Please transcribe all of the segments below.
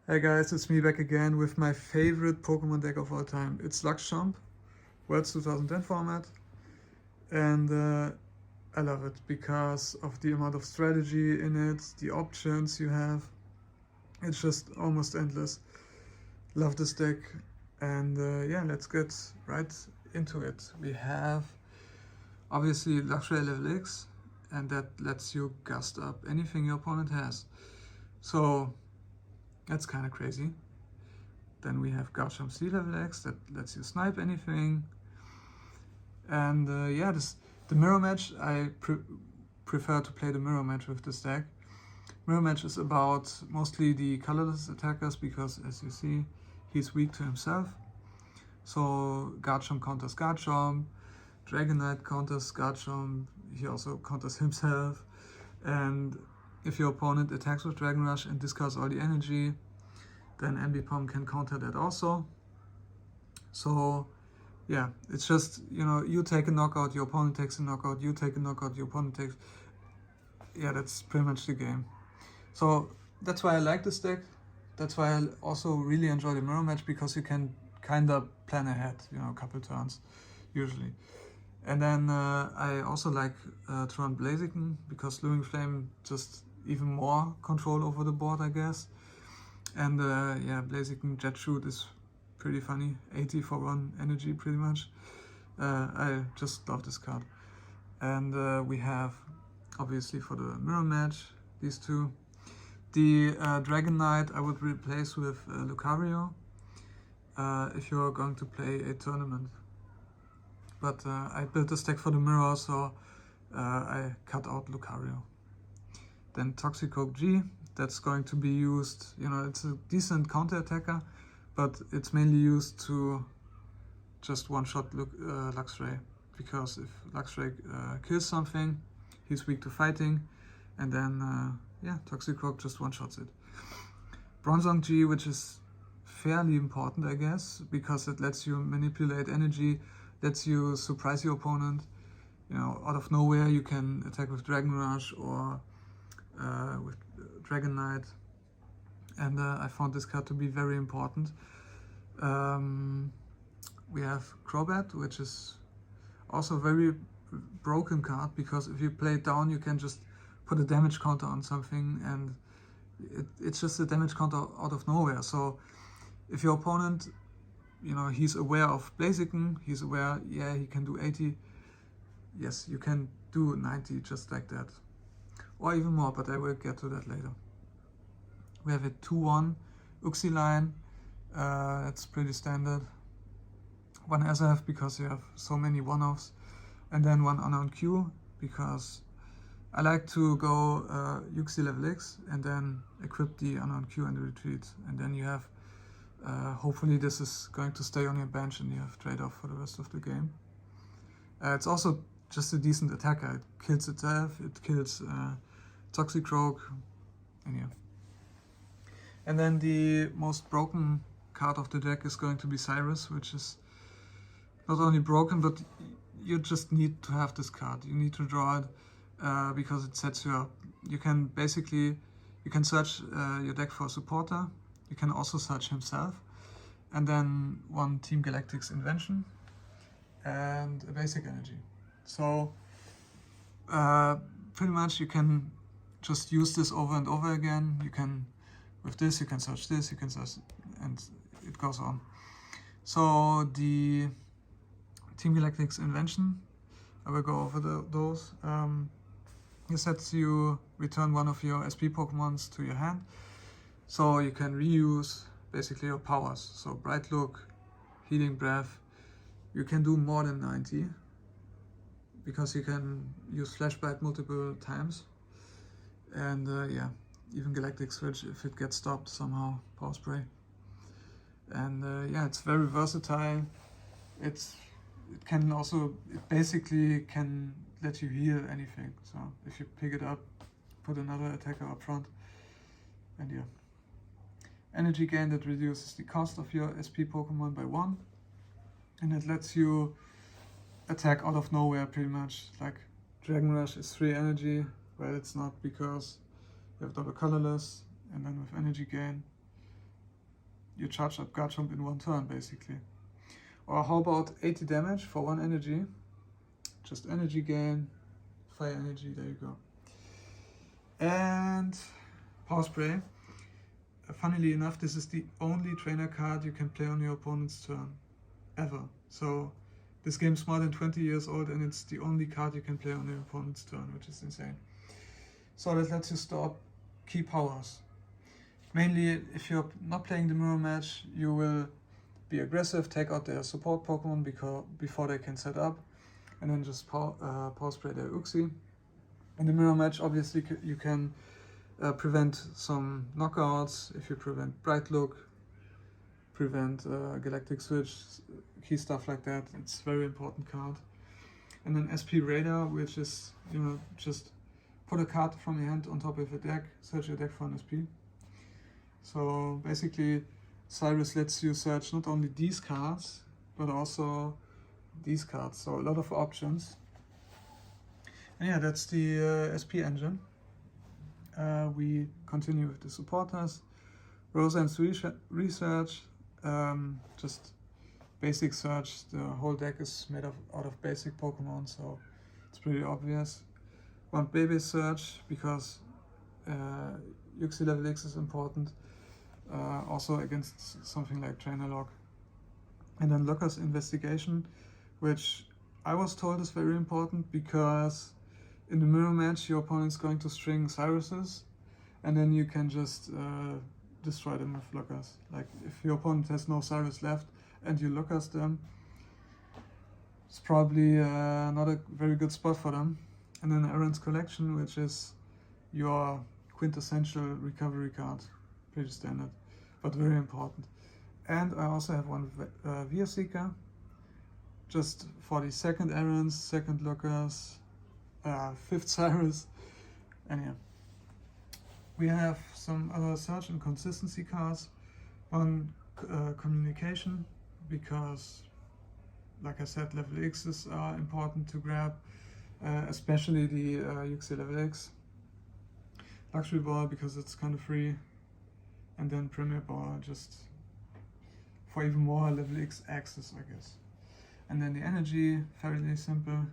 Hey guys, it's me back again with my favorite Pokemon deck of all time. It's LuxChomp, Worlds 2010 format, and I love it because of the amount of strategy in it, the options you have. It's just almost endless. Love this deck, and yeah, let's get right into it. We have obviously Luxray level X, and that lets you gust up anything your opponent has. So that's kind of crazy. Then we have LuxChomp C level X that lets you snipe anything. And yeah, the mirror match, I prefer to play the mirror match with this deck. Mirror match is about mostly the colorless attackers because, as you see, he's weak to himself. So LuxChomp counters LuxChomp, Dragonite counters LuxChomp, he also counters himself. And if your opponent attacks with Dragon Rush and discards all the energy, then Ambipom can counter that also. So yeah, it's just, you know, you take a knockout, your opponent takes a knockout, you take a knockout, your opponent takes... Yeah, that's pretty much the game. So that's why I like this deck. That's why I also really enjoy the mirror match, because you can kind of plan ahead, you know, a couple turns, usually. And then I also like to run Blaziken, because Living Flame just even more control over the board, I guess. And yeah, Blaziken Jet Shoot is pretty funny. 80 for 1 energy, pretty much. I just love this card. And we have, obviously for the mirror match, these two. The Dragonite I would replace with Lucario if you're going to play a tournament. But I built this deck for the mirror, so I cut out Lucario. Then Toxicroak G, that's going to be used, you know, it's a decent counter attacker, but it's mainly used to just one-shot Luxray, because if Luxray kills something, he's weak to fighting, and then yeah, Toxicroak just one-shots it. Bronzong G, which is fairly important, I guess, because it lets you manipulate energy, lets you surprise your opponent. You know, out of nowhere you can attack with Dragon Rush or with Dragonite, and I found this card to be very important. We have Crobat, which is also a very broken card, because if you play it down, you can just put a damage counter on something, and it's just a damage counter out of nowhere. So if your opponent, you know, he's aware of Blaziken, he's aware, yeah, he can do 80, yes, you can do 90 just like that, or even more, but I will get to that later. We have a 2-1 Uxie line, it's pretty standard. 1 SF because you have so many one-offs, and then 1 unknown Q, because I like to go Uxie level X and then equip the unknown Q and retreat, and then you have, hopefully this is going to stay on your bench and you have trade-off for the rest of the game. It's also just a decent attacker, it kills itself, it kills Toxicroak, and yeah. And then the most broken card of the deck is going to be Cyrus, which is not only broken, but you just need to have this card. You need to draw it because it sets you up. You can basically, you can search your deck for a supporter. You can also search himself. And then 1 Team Galactic's Invention and a basic energy. So pretty much you can just use this over and over again. You can, with this, you can search this, you can search, and it goes on. So the Team Galactic's Invention, I will go over those. This lets you return 1 of your SP Pokemons to your hand, so you can reuse basically your powers. So Bright Look, Healing Breath, you can do more than 90, because you can use Flashbite multiple times, and yeah, even Galactic Switch if it gets stopped somehow, Power Spray. And yeah, it's very versatile. It can also, it basically can let you heal anything. So if you pick it up, put another attacker up front, and yeah. Energy gain, that reduces the cost of your SP Pokemon by 1, and it lets you attack out of nowhere pretty much. Like Dragon Rush is 3 energy, well, it's not, because you have double colorless, and then with energy gain you charge up Garchomp in one turn basically. Or how about 80 damage for 1 energy? Just energy gain, fire energy, there you go. And Power Spray. Funnily enough, this is the only trainer card you can play on your opponent's turn, ever. So this game's more than 20 years old and it's the only card you can play on your opponent's turn, which is insane. So that lets you store key powers. Mainly, if you're not playing the mirror match, you will be aggressive, take out their support Pokemon before they can set up, and then just power spray their Uxie. In the mirror match, obviously, you can prevent some knockouts, if you prevent Bright Look, prevent Galactic Switch, key stuff like that. It's a very important card. And then SP Radar, which is, you know, just put a card from your hand on top of a deck, search your deck for an SP. So basically, Cyrus lets you search not only these cards, but also these cards. So a lot of options. And yeah, that's the SP engine. We continue with the supporters. Roseanne's research, just basic search. The whole deck is made out of basic Pokemon, so it's pretty obvious. Want Baby search because Uxie level X is important. Also against something like Trainer Lock. And then Locker's investigation, which I was told is very important because in the mirror match your opponent's going to string Cyruses and then you can just destroy them with Lockers. Like if your opponent has no Cyrus left and you Lockers them, it's probably not a very good spot for them. And then Aaron's Collection, which is your quintessential recovery card. Pretty standard, but very important. And I also have one Via Seeker, just for the second errands, second lookers, 5th Cyrus, and yeah. We have some other search and consistency cards. One communication, because like I said, level X's are important to grab, especially the Uxie level X. Luxury Ball, because it's kind of free. And then Premier Ball, just for even more level X access, I guess. And then the energy, fairly simple,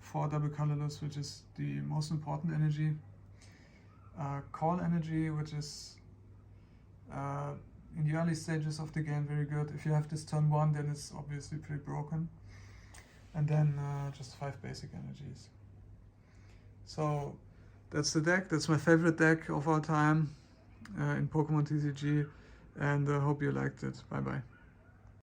4 double colorless, which is the most important energy. Call energy, which is in the early stages of the game very good. If you have this turn 1, then it's obviously pretty broken. And then just 5 basic energies. So that's the deck. That's my favorite deck of all time in Pokemon TCG, and I hope you liked it. Bye bye.